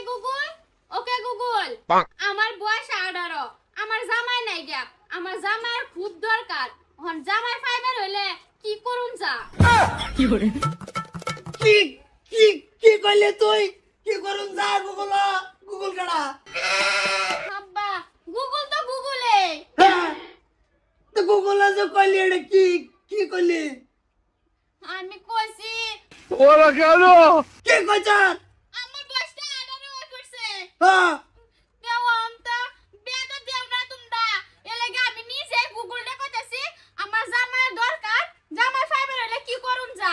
Google, okay Google, আমার বয়স 18, আমার জামাই নাই গিয়া, আমার জামাইয়ের খুব দরকার, হন জামাই ফাইবার হইলে কি করুন যা? কি করে? কি কি কি কইলে তুই? কি করুন যা গুগল? গুগল কাড়া? আব্বা, গুগল তো গুগলে। হ্যাঁ, তো গুগল যে কইলি এটা কি কি কইলি? আমি কইছি ওরা কেন? কি কইছাস? আমার বয়সটা 18 হয়ে পড়ছে। হ্যাঁ, দেওয়াম তা বেটা দেও না তোমরা। এ লাগি আমি নিজে গুগলটা কইতাছি, আমার জামাইয়ের দরকার, জামাই ফাইবার হইলে কি করুন যা?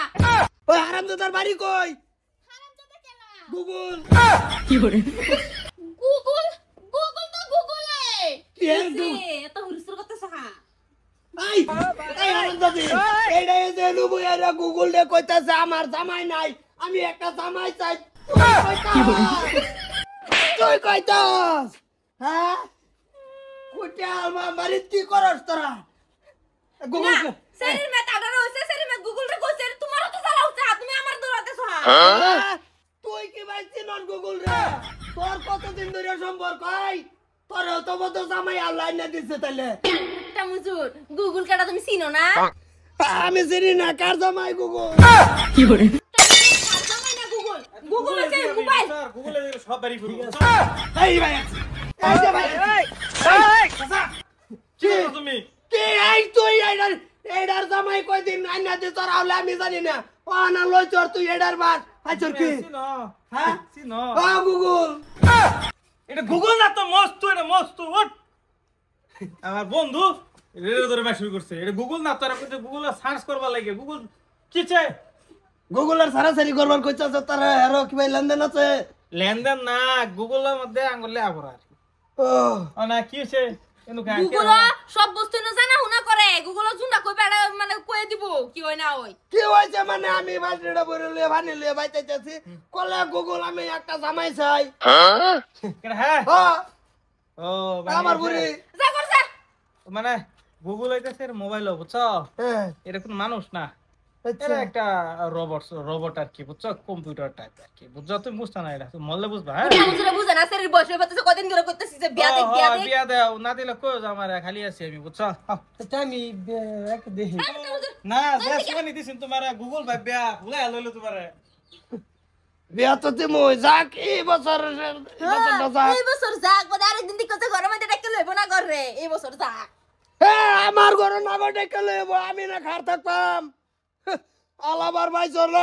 ওই হারামজাদার বাড়ি কই? হারামজাদা কেলা? গুগল। কি করে? গুগল, গুগল তো গুগলে। কি একদম এত হুরসুর করতেছ হা? এই এই হারামজাদি এইটা যে লুবু এরা গুগল দে কইতাছে আমার জামাই নাই, আমি একটা জামাই চাই। তুই কইতাস? হ্যাঁ, কুটিয়াল বাড়ি কি করস তোরা? গুগল শরীর মে টাডা রইছে, শরীর মে গুগল রে কইছে, তোমারও তো চালাও চা, তুমি আমার দৌড়াতেছ হা? তুই কি ভাইছি নন গুগল রে? তোর কতদিন ধরে সম্পর্ক? তোর তো বড় জামাই আল্লাহ না দিছে তাইলে। একটা মুজুর, গুগল কাটা তুমি চিনো না? আমি চিনি না কার জামাই গুগল। কি করে? জামাই না গুগল, গুগল হচ্ছে মোবাইল। গুগলে সব বাড়ি ঘুরবো। এই ভাই এই যে ভাই কি করো তুমি? কি এই তুই এডার জামাই কয়দিন আইনা দে তোর আউলে আমি জানি না। ও না লই চর তুই এডার বাস আইছর কি? চিনো? হ্যাঁ চিনো? ও গুগল। এটা গুগল না তো মস্ত, এটা মস্ত। ওঠ। আমার বন্ধু রেরে ধরে মেসেজ করছে। এটা গুগল না তো, এটা কইছে গুগলে সার্চ করবা লাগে। গুগল কি চাই? গুগলের সারাসারি করবার কইছস তোর হেরো কি ভাই লেনদেন আছে? লেনদেন না, গুগলের মধ্যে আঙ্গুলে আবরা আর কি। ও না কি হইছে? কেন কাজ? গুগল সব বস্তু ন জানা হুনা করে, গুগল জুন্ডা কই বেড়া মানে কই দিব কি হয় না হয়। কি হইছে মানে আমি বালতিটা ভরে লয়ে ভানি লয়ে বাইতেছি কলে গুগল আমি একটা জামাই চাই। হ্যাঁ হ্যাঁ ও আমার বুড়ি। যা কর যা। মানে গুগল হইতাছে মোবাইল, বুঝছো? হ্যাঁ এটা কোন মানুষ না, আচ্ছা এটা একটা রোবট আর কি, বুঝছো? কম্পিউটার টাইপ আর কি, বুঝছো? তুমি বুঝছো না, এটা তুমি মরলে বুঝবা। হ্যাঁ মুজুরে বুঝা না, শরীর বয়স হয়ে পড়তেছে, কদিন ধরে কইতেছি যে বিয়া দেখ বিয়া দেখ। বিয়া দাও না দিলে কই আমার খালি আছি আমি, বুঝছো? আচ্ছা আমি এক দেখি। না বেশ মানে দিছেন তোমার গুগল ভাই, বিয়া ভুলে লইলো তোমার। বিয়া তো তুমি যাক এই বছর যাক। এই বছর যাক, মানে আরেকদিন দিক করতে ঘরের মধ্যে ডেকে লইব না ঘরে, এই বছর যাক। হ্যাঁ আমার ঘরে নাগর ডেকে লইব, আমি না খার থাকতাম। আলাবার ভাই চল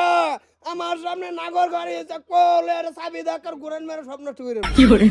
আমার সামনে নাগর গাড়ি কোলে চাবি দেখার ঘুরেন মেরে স্বপ্ন টুইরে। কি করে?